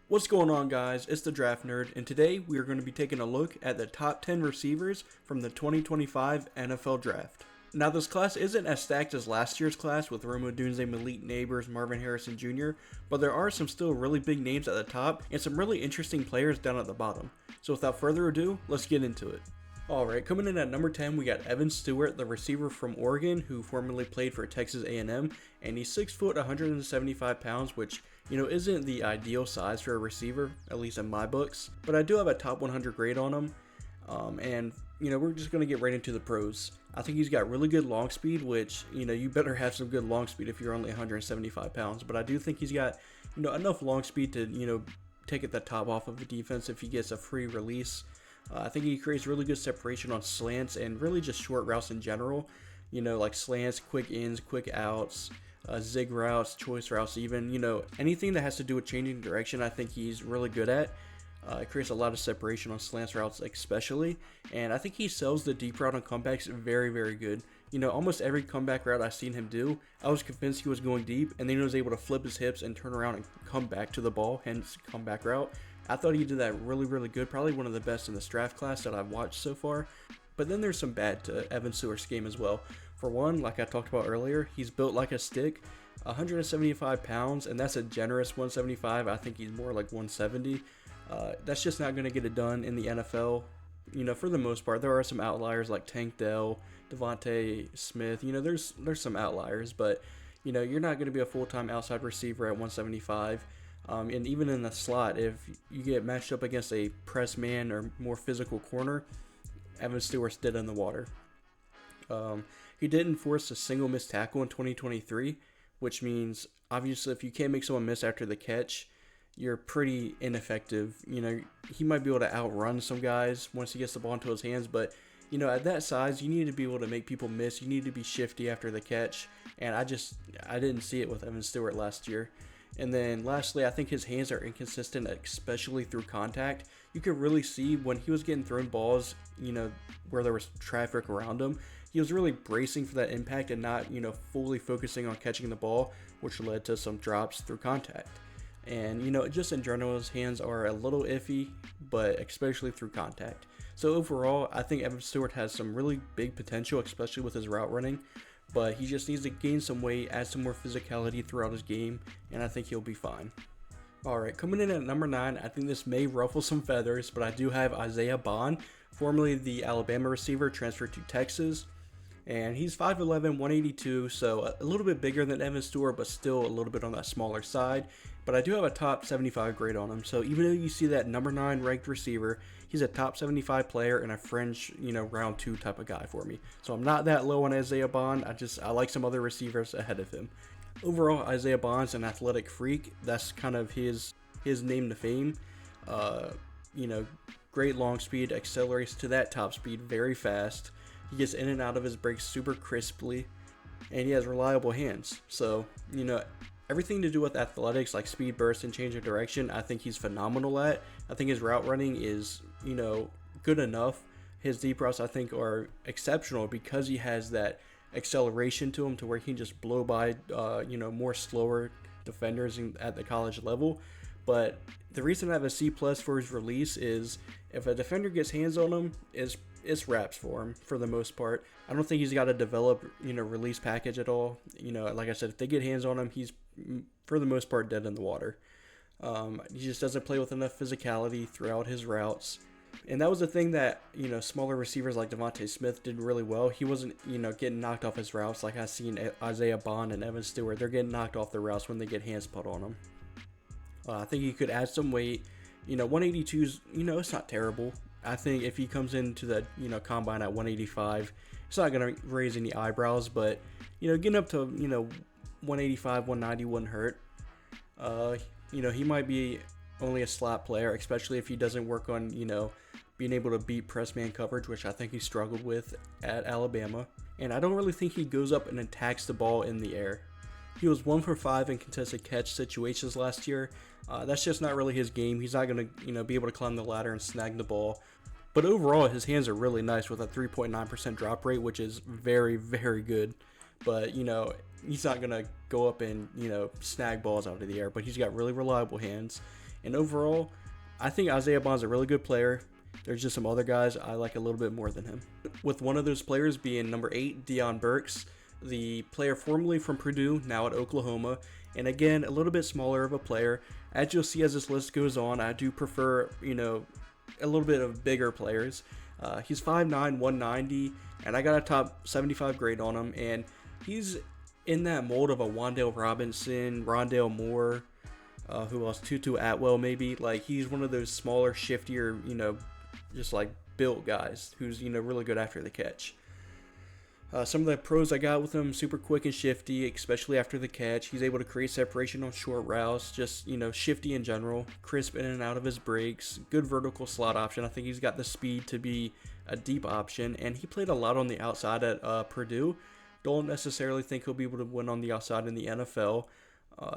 What's going on, guys? It's the Draft Nerd, and today we are going to be taking a look at the top 10 receivers from the 2025 NFL Draft. Now, this class isn't as stacked as last year's class with Rome Odunze, Malik Neighbors, Marvin Harrison Jr., but there are some still really big names at the top and some really interesting players down at the bottom. So without further ado, let's get into it. Alright, coming in at number 10, we got Evan Stewart, the receiver from Oregon, who formerly played for Texas A&M, and he's 6 foot, 175 pounds, which, isn't the ideal size for a receiver, at least in my books, but I do have a top 100 grade on him, and we're just going to get right into the pros. I think he's got really good long speed, which, you better have some good long speed if you're only 175 pounds, but I do think he's got, enough long speed to, take at the top off of the defense if he gets a free release. I think he creates really good separation on slants and really just short routes in general. Like slants, quick ins, quick outs, zig routes, choice routes even. Anything that has to do with changing direction, I think he's really good at. It creates a lot of separation on slants routes especially. And I think he sells the deep route on comebacks very, very good. Almost every comeback route I've seen him do, I was convinced he was going deep, and then he was able to flip his hips and turn around and come back to the ball, hence comeback route. I thought he did that really, really good, probably one of the best in this draft class that I've watched so far. But then there's some bad to Evan Stewart's game as well. For one, like I talked about earlier, he's built like a stick, 175 pounds, and that's a generous 175. I think he's more like 170. That's just not going to get it done in the NFL. For the most part, there are some outliers like Tank Dell, Devontae Smith. There's some outliers, but you're not going to be a full-time outside receiver at 175. And even in the slot, if you get matched up against a press man or more physical corner, Evan Stewart's dead in the water. He didn't force a single missed tackle in 2023, which means obviously if you can't make someone miss after the catch, you're pretty ineffective. He might be able to outrun some guys once he gets the ball into his hands, but at that size, you need to be able to make people miss. You need to be shifty after the catch, and I didn't see it with Evan Stewart last year. And then lastly, I think his hands are inconsistent, especially through contact. You could really see when he was getting thrown balls, where there was traffic around him, he was really bracing for that impact and not, fully focusing on catching the ball, which led to some drops through contact. And, just in general, his hands are a little iffy, but especially through contact. So overall, I think Evan Stewart has some really big potential, especially with his route running. But he just needs to gain some weight, add some more physicality throughout his game, and I think he'll be fine. Alright, coming in at number 9, I think this may ruffle some feathers, but I do have Isaiah Bond, formerly the Alabama receiver, transferred to Texas. And he's 5'11", 182, so a little bit bigger than Evan Stewart, but still a little bit on that smaller side. But I do have a top 75 grade on him, so even though you see that number 9 ranked receiver, he's a top 75 player and a fringe, round 2 type of guy for me. So I'm not that low on Isaiah Bond, I like some other receivers ahead of him. Overall, Isaiah Bond's an athletic freak. That's kind of his name to fame. Great long speed, accelerates to that top speed very fast. He gets in and out of his breaks super crisply, and he has reliable hands. So, everything to do with athletics like speed burst and change of direction, I think he's phenomenal at. I think his route running is, good enough. His deep routes, I think, are exceptional because he has that acceleration to him to where he can just blow by, more slower defenders at the college level. But the reason I have a C+ for his release is if a defender gets hands on him, it's wraps for him for the most part. I don't think he's got to develop, release package at all. Like I said, if they get hands on him, he's for the most part dead in the water. He just doesn't play with enough physicality throughout his routes. And that was the thing that, smaller receivers like Devontae Smith did really well. He wasn't, getting knocked off his routes like I've seen Isaiah Bond and Evan Stewart. They're getting knocked off their routes when they get hands put on them. I think he could add some weight. 182's, it's not terrible. I think if he comes into the, combine at 185, it's not going to raise any eyebrows, but, getting up to, 185, 190 wouldn't hurt. He might be only a slot player, especially if he doesn't work on, being able to beat press man coverage, which I think he struggled with at Alabama. And I don't really think he goes up and attacks the ball in the air. He was 1 for 5 in contested catch situations last year. That's just not really his game. He's not going to, be able to climb the ladder and snag the ball. But overall, his hands are really nice with a 3.9% drop rate, which is very, very good. But, he's not going to go up and, snag balls out of the air. But he's got really reliable hands. And overall, I think Isaiah Bond's a really good player. There's just some other guys I like a little bit more than him. With one of those players being number 8, Deion Burks, the player formerly from Purdue, now at Oklahoma. And again, a little bit smaller of a player. As you'll see as this list goes on, I do prefer, a little bit of bigger players. He's 5'9", 190, and I got a top 75 grade on him. And he's in that mold of a Wan'Dale Robinson, Rondale Moore, who else? Tutu Atwell maybe. Like, he's one of those smaller, shiftier, just like built guys who's, really good after the catch. Some of the pros I got with him, super quick and shifty, especially after the catch. He's able to create separation on short routes, just, shifty in general, crisp in and out of his breaks, good vertical slot option. I think he's got the speed to be a deep option, and he played a lot on the outside at Purdue. Don't necessarily think he'll be able to win on the outside in the NFL,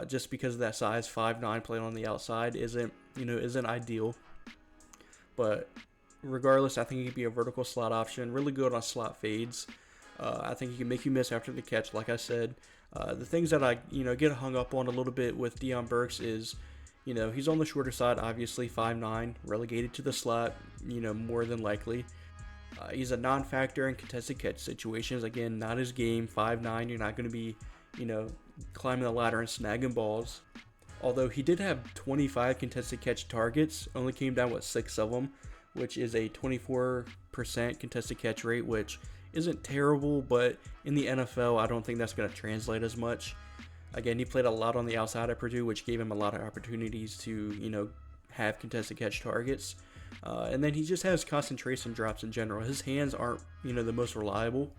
just because of that size. 5'9", playing on the outside isn't ideal. But regardless, I think he could be a vertical slot option, really good on slot fades. I think he can make you miss after the catch, like I said. The things that I, get hung up on a little bit with Deion Burks is, he's on the shorter side, obviously, 5'9", relegated to the slot, more than likely. He's a non-factor in contested catch situations. Again, not his game. 5'9", you're not going to be, climbing the ladder and snagging balls. Although he did have 25 contested catch targets, only came down with 6 of them, which is a 24% contested catch rate, which isn't terrible, but in the NFL, I don't think that's going to translate as much. Again, he played a lot on the outside at Purdue, which gave him a lot of opportunities to, have contested catch targets. And then he just has concentration drops in general. His hands aren't, the most reliable,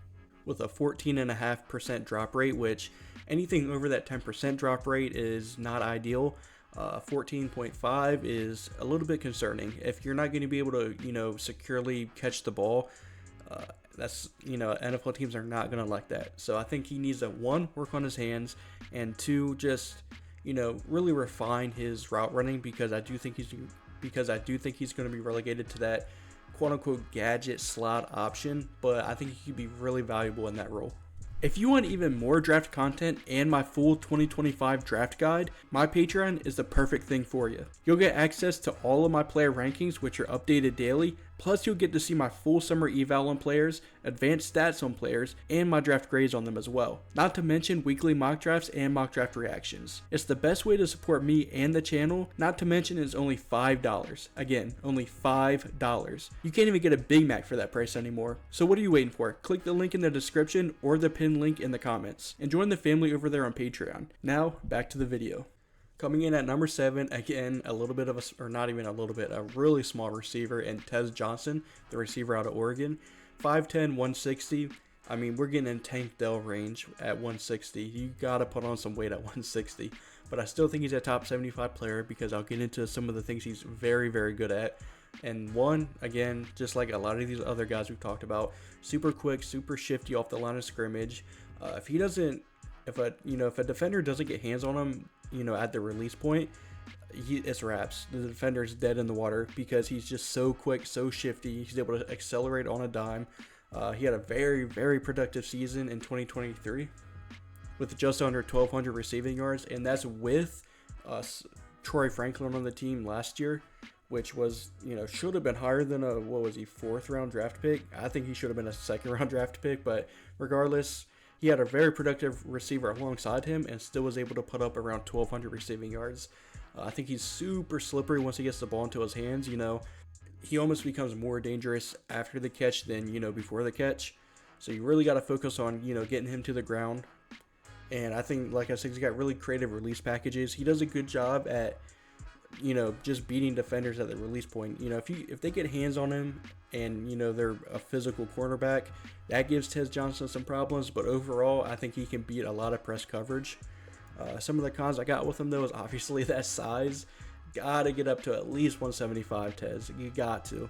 with a 14.5% drop rate, which anything over that 10% drop rate is not ideal. 14.5 is a little bit concerning. If you're not going to be able to, securely catch the ball, that's, NFL teams are not going to like that. So I think he needs to, 1, work on his hands, and 2, just, really refine his route running, because I do think he's going to be relegated to that quote-unquote gadget slot option, but I think he could be really valuable in that role. If you want even more draft content and my full 2025 draft guide, my Patreon is the perfect thing for you. You'll get access to all of my player rankings, which are updated daily, plus you'll get to see my full summer eval on players, advanced stats on players, and my draft grades on them as well. Not to mention weekly mock drafts and mock draft reactions. It's the best way to support me and the channel, not to mention it's only $5. Again, only $5. You can't even get a Big Mac for that price anymore. So what are you waiting for? Click the link in the description or the pinned link in the comments, and join the family over there on Patreon. Now, back to the video. Coming in at number 7, again, a really small receiver, and Tez Johnson, the receiver out of Oregon. 5'10", 160. I mean, we're getting in Tank Dell range at 160. You gotta put on some weight at 160. But I still think he's a top 75 player, because I'll get into some of the things he's very, very good at. And one, again, just like a lot of these other guys we've talked about, super quick, super shifty off the line of scrimmage. If a defender doesn't get hands on him, at the release point, it's wraps. The defender's dead in the water, because he's just so quick, so shifty. He's able to accelerate on a dime. He had a very, very productive season in 2023 with just under 1,200 receiving yards, and that's with Troy Franklin on the team last year, which was, should have been higher than a, 4th round draft pick. I think he should have been a 2nd round draft pick, but regardless, he had a very productive receiver alongside him and still was able to put up around 1,200 receiving yards. I think he's super slippery once he gets the ball into his hands. He almost becomes more dangerous after the catch than, before the catch. So you really got to focus on, getting him to the ground. And I think, like I said, he's got really creative release packages. He does a good job at, just beating defenders at the release point. If they get hands on him and, they're a physical cornerback, that gives Tez Johnson some problems. But overall, I think he can beat a lot of press coverage. Some of the cons I got with him, though, is obviously that size. Got to get up to at least 175, Tez. You got to.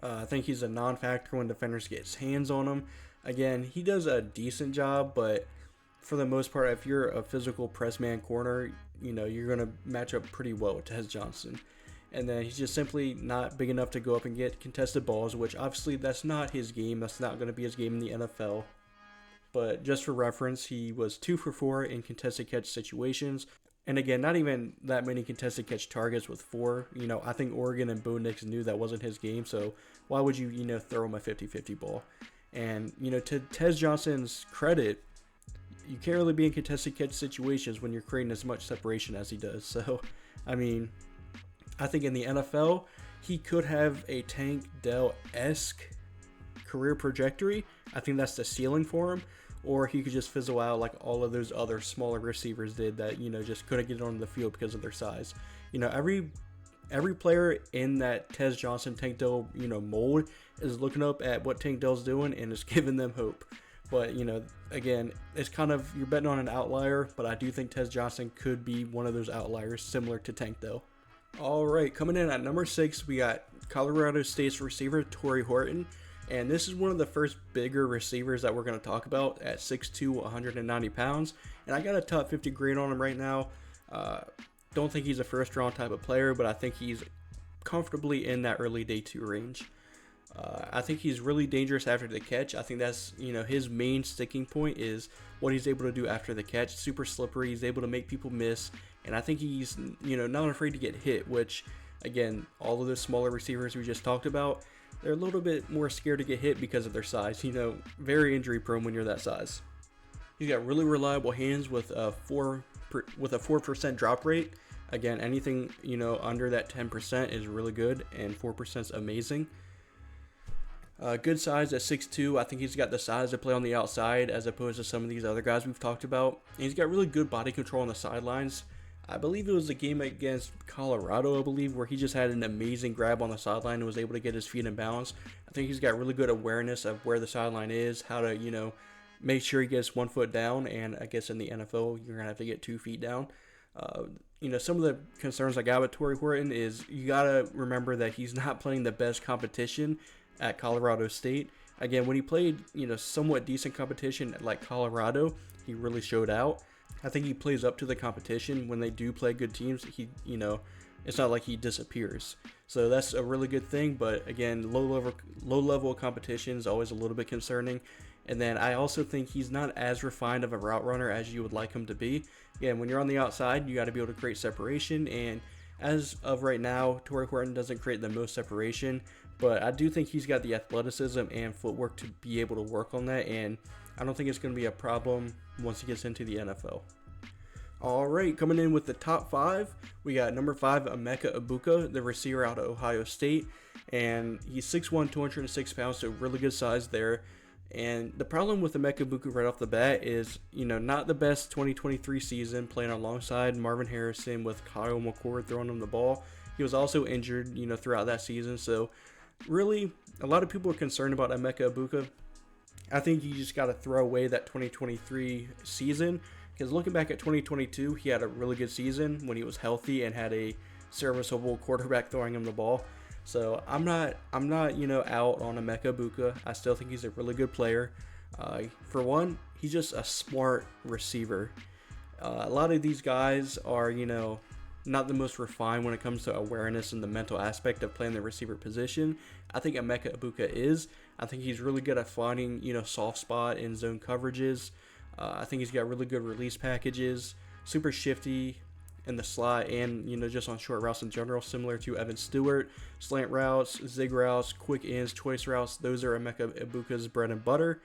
I think he's a non-factor when defenders get hands on him. Again, he does a decent job, but for the most part, if you're a physical press man corner, you're going to match up pretty well with Tez Johnson. And then he's just simply not big enough to go up and get contested balls, which obviously that's not his game. That's not going to be his game in the NFL. But just for reference, he was 2 for 4 in contested catch situations. And again, not even that many contested catch targets with 4. I think Oregon and Bo Nix knew that wasn't his game, so why would you, throw him a 50-50 ball? And, to Tez Johnson's credit, you can't really be in contested catch situations when you're creating as much separation as he does. So, I mean, I think in the NFL, he could have a Tank Dell-esque career trajectory. I think that's the ceiling for him. Or he could just fizzle out like all of those other smaller receivers did that, just couldn't get on the field because of their size. Every player in that Tez Johnson, Tank Dell, mold is looking up at what Tank Dell's doing and is giving them hope. But, again, it's kind of, you're betting on an outlier, but I do think Tez Johnson could be one of those outliers similar to Tank Dell. All right, coming in at number 6, we got Colorado State's receiver, Tory Horton. And this is one of the first bigger receivers that we're going to talk about at 6'2", 190 pounds. And I got a top 50 grade on him right now. Don't think he's a first round type of player, but I think he's comfortably in that early day 2 range. I think he's really dangerous after the catch. I think that's, his main sticking point is what he's able to do after the catch. Super slippery. He's able to make people miss. And I think he's, not afraid to get hit, which, again, all of the smaller receivers we just talked about, they're a little bit more scared to get hit because of their size. Very injury prone when you're that size. He's got really reliable hands with a 4% drop rate. Again, anything under that 10% is really good, and 4% is amazing. Good size at 6'2". I think he's got the size to play on the outside as opposed to some of these other guys we've talked about. And he's got really good body control on the sidelines. I believe it was a game against Colorado, where he just had an amazing grab on the sideline and was able to get his feet in balance. I think he's got really good awareness of where the sideline is, how to, make sure he gets 1 foot down, and I guess in the NFL, you're going to have to get 2 feet down. Some of the concerns I got with Tory Horton is you got to remember that he's not playing the best competition at Colorado State. Again, when he played, somewhat decent competition like Colorado, he really showed out. I think he plays up to the competition. When they do play good teams, he, it's not like he disappears. So that's a really good thing. But again, low level competition is always a little bit concerning. And then I also think he's not as refined of a route runner as you would like him to be. Again, when you're on the outside, you got to be able to create separation. And as of right now, Tory Horton doesn't create the most separation. But I do think he's got the athleticism and footwork to be able to work on that. And I don't think it's going to be a problem once he gets into the NFL. All right, coming in with the top 5, we got number 5, Egbuka, the receiver out of Ohio State. And he's 6'1", 206 pounds, so really good size there. And the problem with Egbuka right off the bat is, not the best 2023 season playing alongside Marvin Harrison with Kyle McCord throwing him the ball. He was also injured, throughout that season. So really, a lot of people are concerned about Egbuka. I think you just got to throw away that 2023 season, because looking back at 2022, he had a really good season when he was healthy and had a serviceable quarterback throwing him the ball. So I'm not out on Egbuka. I still think he's a really good player. For one, he's just a smart receiver. A lot of these guys are, not the most refined when it comes to awareness and the mental aspect of playing the receiver position. I think Egbuka is. I think he's really good at finding, soft spot in zone coverages. I think he's got really good release packages, super shifty in the slot and, just on short routes in general, similar to Evan Stewart. Slant routes, zig routes, quick ins, choice routes, those are Egbuka's bread and butter.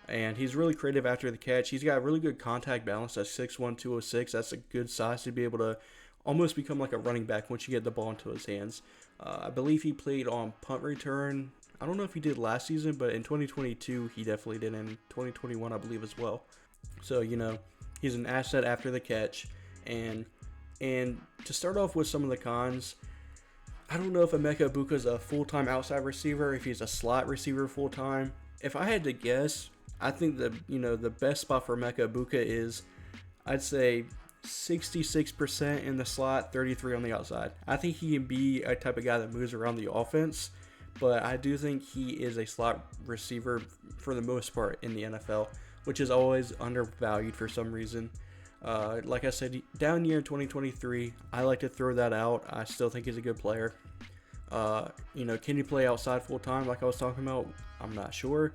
And he's really creative after the catch. He's got really good contact balance at 6'1", 206. That's a good size to be able to almost become like a running back once you get the ball into his hands. I believe he played on punt return. I don't know if he did last season, but in 2022, he definitely did. In 2021, I believe as well. So, he's an asset after the catch. And to start off with some of the cons, I don't know if Egbuka is a full-time outside receiver, if he's a slot receiver full-time. If I had to guess, I think the best spot for Egbuka is, I'd say, 66% in the slot, 33% on the outside. I think he can be a type of guy that moves around the offense, but I do think he is a slot receiver for the most part in the NFL, which is always undervalued for some reason. Like I said, down year in 2023, I like to throw that out. I still think he's a good player. Can he play outside full time like I was talking about? I'm not sure.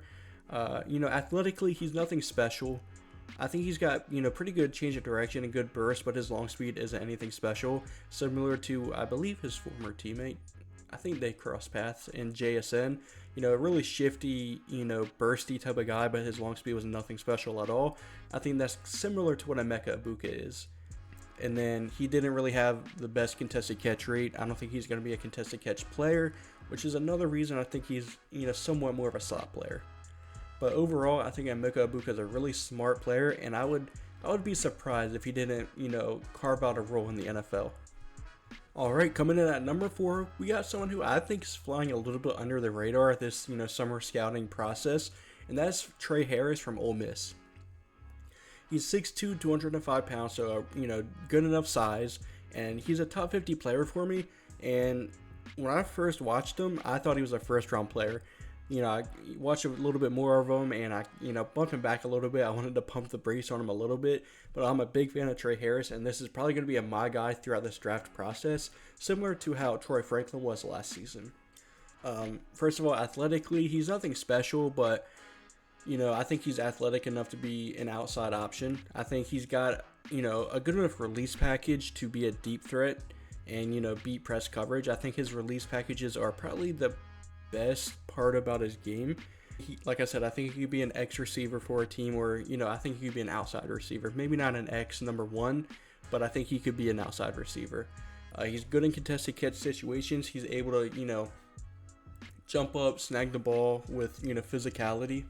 Athletically, he's nothing special. I think he's got, pretty good change of direction and good burst, but his long speed isn't anything special. Similar to, I believe, his former teammate. I think they crossed paths in JSN. A really shifty, bursty type of guy, but his long speed was nothing special at all. I think that's similar to what Egbuka is. And then he didn't really have the best contested catch rate. I don't think he's going to be a contested catch player, which is another reason I think he's, somewhat more of a slot player. But overall, I think Egbuka is a really smart player, and I would be surprised if he didn't, carve out a role in the NFL. Alright, coming in at number 4, we got someone who I think is flying a little bit under the radar at this, summer scouting process, and that's Tre Harris from Ole Miss. He's 6'2", 205 pounds, so, good enough size, and he's a top 50 player for me, and when I first watched him, I thought he was a first-round player. I watched a little bit more of him, and I, bumped him back a little bit. I wanted to pump the brakes on him a little bit, but I'm a big fan of Tre Harris, and this is probably going to be a my guy throughout this draft process, similar to how Troy Franklin was last season. First of all, athletically, he's nothing special, but, I think he's athletic enough to be an outside option. I think he's got, a good enough release package to be a deep threat and, beat press coverage. I think his release packages are probably the best part about his game. Like I said, I think he could be an X receiver for a team, or I think he could be an outside receiver. Maybe not an X number 1, but I think he could be an outside receiver. He's good in contested catch situations. He's able to jump up, snag the ball with physicality.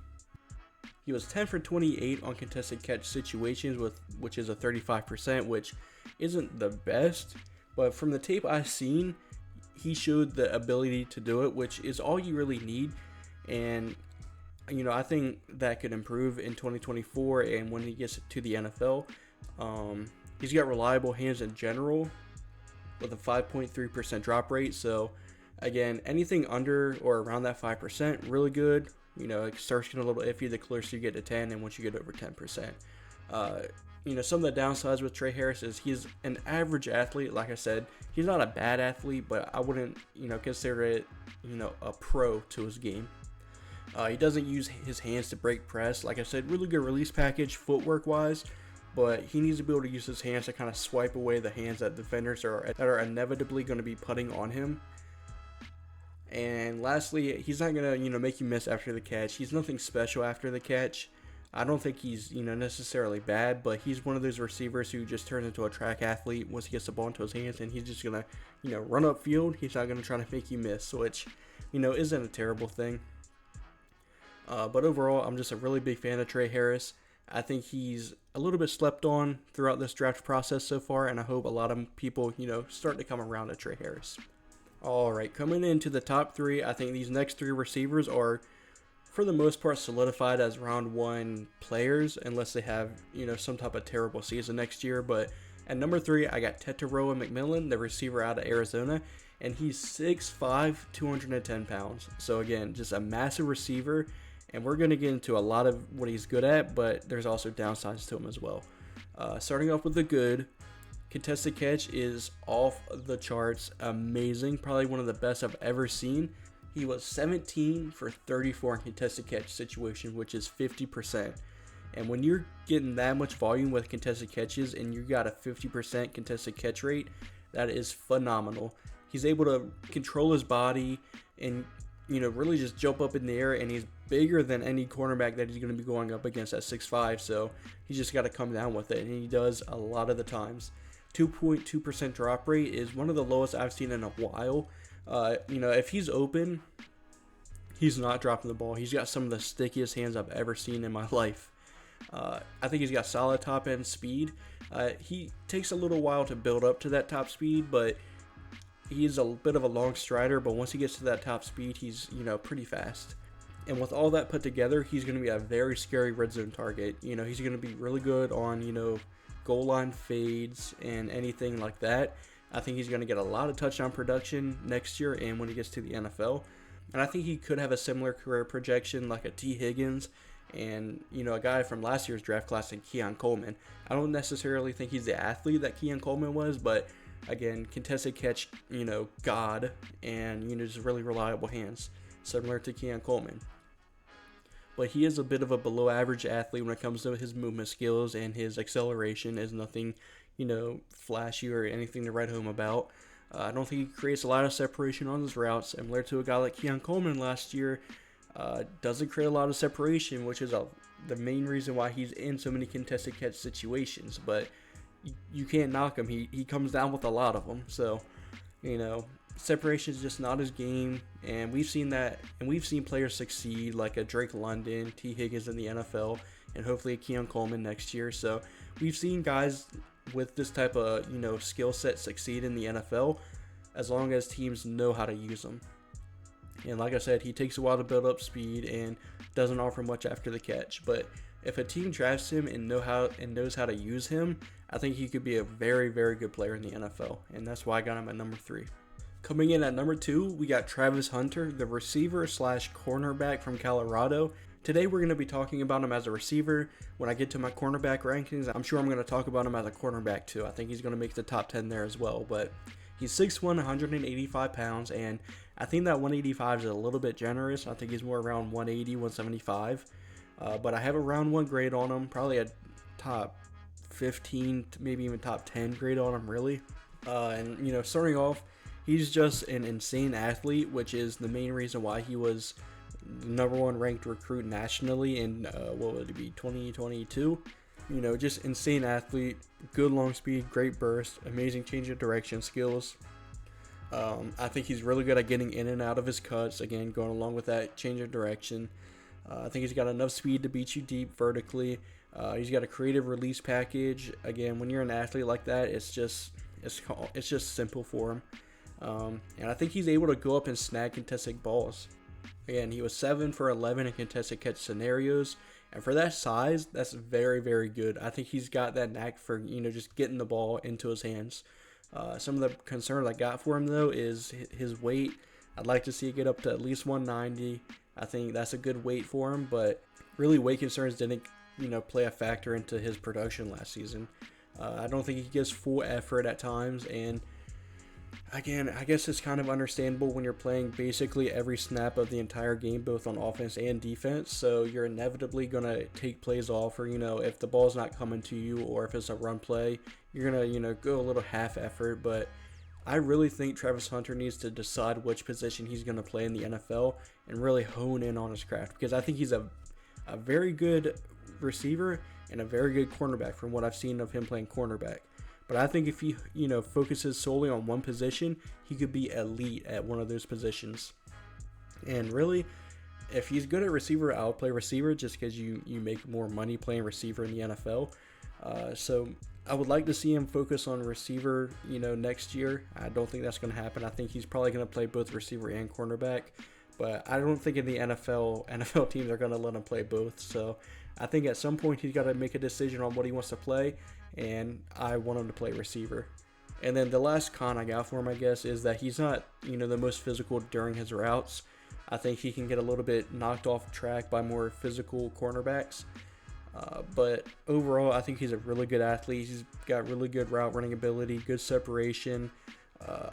He was 10 for 28 on contested catch situations, which is a 35%, which isn't the best, but from the tape I've seen, he showed the ability to do it, which is all you really need. And, I think that could improve in 2024 and when he gets to the NFL. He's got reliable hands in general with a 5.3% drop rate. So, again, anything under or around that 5%, really good. It starts getting a little iffy the closer you get to 10 and once you get over 10%. Some of the downsides with Tre Harris is he's an average athlete. Like I said, he's not a bad athlete, but I wouldn't, consider it, a pro to his game. He doesn't use his hands to break press. Like I said, really good release package footwork-wise, but he needs to be able to use his hands to kind of swipe away the hands that defenders are inevitably going to be putting on him. And lastly, he's not going to, make you miss after the catch. He's nothing special after the catch. I don't think he's, necessarily bad, but he's one of those receivers who just turns into a track athlete once he gets the ball into his hands, and he's just going to, run upfield. He's not going to try to make you miss, which, isn't a terrible thing. But overall, I'm just a really big fan of Tre Harris. I think he's a little bit slept on throughout this draft process so far, and I hope a lot of people, start to come around to Tre Harris. All right, coming into the top 3, I think these next 3 receivers are, for the most part, solidified as round 1 players, unless they have, some type of terrible season next year. But at number 3, I got McMillan, the receiver out of Arizona, and he's 6'5", 210 pounds. So again, just a massive receiver, and we're going to get into a lot of what he's good at, but there's also downsides to him as well. Starting off with the good, contested catch is off the charts, amazing, probably one of the best I've ever seen. He was 17 for 34 in contested catch situation, which is 50%. And when you're getting that much volume with contested catches and you got a 50% contested catch rate, that is phenomenal. He's able to control his body and, really just jump up in the air, and he's bigger than any cornerback that he's going to be going up against at 6'5", so he's just got to come down with it, and he does a lot of the times. 2.2% drop rate is one of the lowest I've seen in a while. If he's open, he's not dropping the ball. He's got some of the stickiest hands I've ever seen in my life. I think he's got solid top end speed. He takes a little while to build up to that top speed, but he's a bit of a long strider, but once he gets to that top speed, he's, pretty fast. And with all that put together, he's going to be a very scary red zone target. He's going to be really good on, goal line fades and anything like that. I think he's going to get a lot of touchdown production next year and when he gets to the NFL. And I think he could have a similar career projection like a T. Higgins and, a guy from last year's draft class in Keon Coleman. I don't necessarily think he's the athlete that Keon Coleman was, but again, contested catch, god, and, just really reliable hands, similar to Keon Coleman. but he is a bit of a below average athlete when it comes to his movement skills, and his acceleration is nothing, flashy or anything to write home about. I don't think he creates a lot of separation on his routes, similar to a guy like Keon Coleman last year. Doesn't create a lot of separation, which is the main reason why he's in so many contested catch situations. But you can't knock him. He comes down with a lot of them. So, separation is just not his game. And we've seen that, and we've seen players succeed, like a Drake London, T. Higgins in the NFL, and hopefully a Keon Coleman next year. So we've seen guys with this type of, skill set succeed in the NFL, as long as teams know how to use them. And like I said, he takes a while to build up speed and doesn't offer much after the catch. But if a team drafts him and knows how to use him, I think he could be a very, very good player in the NFL. And that's why I got him at number 3. Coming in at number 2, we got Travis Hunter, the receiver / cornerback from Colorado. Today we're going to be talking about him as a receiver. When I get to my cornerback rankings, I'm sure I'm going to talk about him as a cornerback too. I think he's going to make the top 10 there as well. But he's 6'1", 185 pounds, and I think that 185 is a little bit generous. I think he's more around 180, 175. But I have a round 1 grade on him, probably a top 15, maybe even top 10 grade on him, really. And starting off, he's just an insane athlete, which is the main reason why he was the number 1 ranked recruit nationally in, 2022. Just insane athlete, good long speed, great burst, amazing change of direction skills. I think he's really good at getting in and out of his cuts, again, going along with that change of direction. I think he's got enough speed to beat you deep vertically. He's got a creative release package. Again, when you're an athlete like that, it's just simple for him. And I think he's able to go up and snag contested balls. Again, he was 7 for 11 in contested catch scenarios, and for that size, that's very, very good. I think he's got that knack for, just getting the ball into his hands. Some of the concerns I got for him, though, is his weight. I'd like to see it get up to at least 190. I think that's a good weight for him, but really weight concerns didn't, play a factor into his production last season. I don't think he gives full effort at times, and again, I guess it's kind of understandable when you're playing basically every snap of the entire game, both on offense and defense. So you're inevitably going to take plays off, or, if the ball's not coming to you, or if it's a run play, you're going to, go a little half effort. But I really think Travis Hunter needs to decide which position he's going to play in the NFL and really hone in on his craft, because I think he's a very good receiver and a very good cornerback from what I've seen of him playing cornerback. But I think if he, focuses solely on one position, he could be elite at one of those positions. And really, if he's good at receiver, I'll play receiver just because you make more money playing receiver in the NFL. So I would like to see him focus on receiver, next year. I don't think that's going to happen. I think he's probably going to play both receiver and cornerback. But I don't think in the NFL teams are going to let him play both. So I think at some point he's got to make a decision on what he wants to play, and I want him to play receiver. And then the last con I got for him, I guess, is that he's not, the most physical during his routes. I think he can get a little bit knocked off track by more physical cornerbacks. But overall, I think he's a really good athlete. He's got really good route running ability, good separation.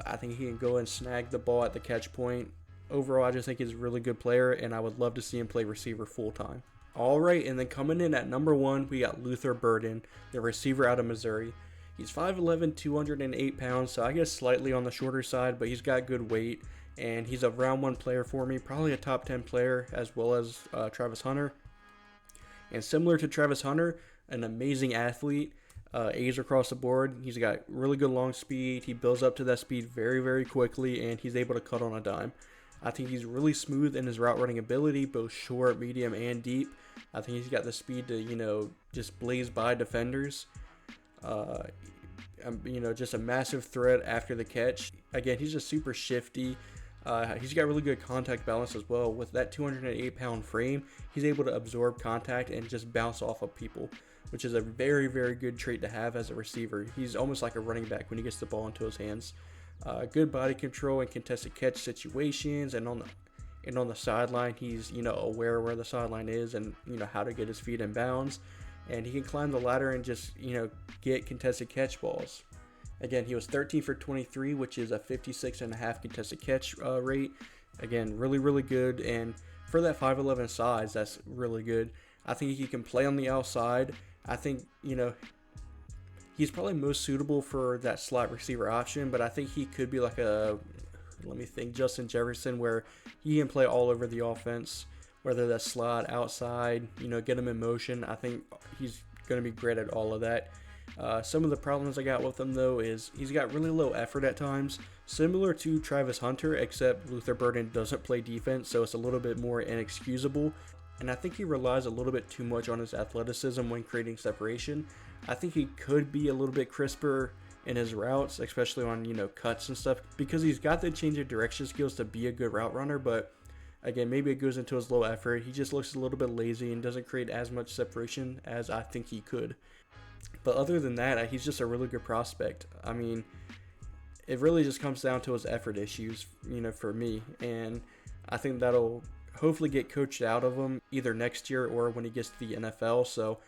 I think he can go and snag the ball at the catch point. Overall, I just think he's a really good player, and I would love to see him play receiver full time. All right, and then coming in at number 1, we got Luther Burden, the receiver out of Missouri. He's 5'11", 208 pounds, so I guess slightly on the shorter side, but he's got good weight, and he's a round 1 player for me, probably a top 10 player, as well as Travis Hunter. And similar to Travis Hunter, an amazing athlete, A's across the board. He's got really good long speed. He builds up to that speed very, very quickly, and he's able to cut on a dime. I think he's really smooth in his route running ability, both short, medium, and deep. I think he's got the speed to, just blaze by defenders. Just a massive threat after the catch. Again, he's just super shifty. He's got really good contact balance as well. With that 208-pound frame, he's able to absorb contact and just bounce off of people, which is a very, very good trait to have as a receiver. He's almost like a running back when he gets the ball into his hands. Good body control in contested catch situations, and on the sideline, he's aware where the sideline is and how to get his feet in bounds, and he can climb the ladder and just get contested catch balls. Again, he was 13 for 23, which is a 56.5 contested catch rate. Again, really, really good. And for that 5'11 size, that's really good. I think he can play on the outside. I think, he's probably most suitable for that slot receiver option, but I think he could be like Justin Jefferson, where he can play all over the offense, whether that's slot, outside, get him in motion. I think he's going to be great at all of that. Some of the problems I got with him, though, is he's got really low effort at times, similar to Travis Hunter, except Luther Burden doesn't play defense, so it's a little bit more inexcusable. And I think he relies a little bit too much on his athleticism when creating separation. I think he could be a little bit crisper in his routes, especially on, cuts and stuff, because he's got the change of direction skills to be a good route runner, but again, maybe it goes into his low effort. He just looks a little bit lazy and doesn't create as much separation as I think he could. But other than that, he's just a really good prospect. I mean, it really just comes down to his effort issues, for me, and I think that'll hopefully get coached out of him either next year or when he gets to the NFL. So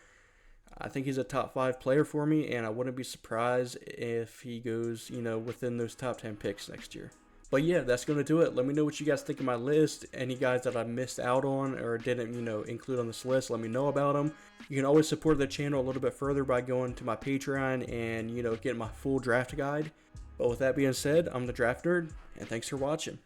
I think he's a top 5 player for me, and I wouldn't be surprised if he goes, within those top 10 picks next year. But yeah, that's going to do it. Let me know what you guys think of my list. Any guys that I missed out on or didn't, include on this list, let me know about them. You can always support the channel a little bit further by going to my Patreon and, getting my full draft guide. But with that being said, I'm the Draft Nerd, and thanks for watching.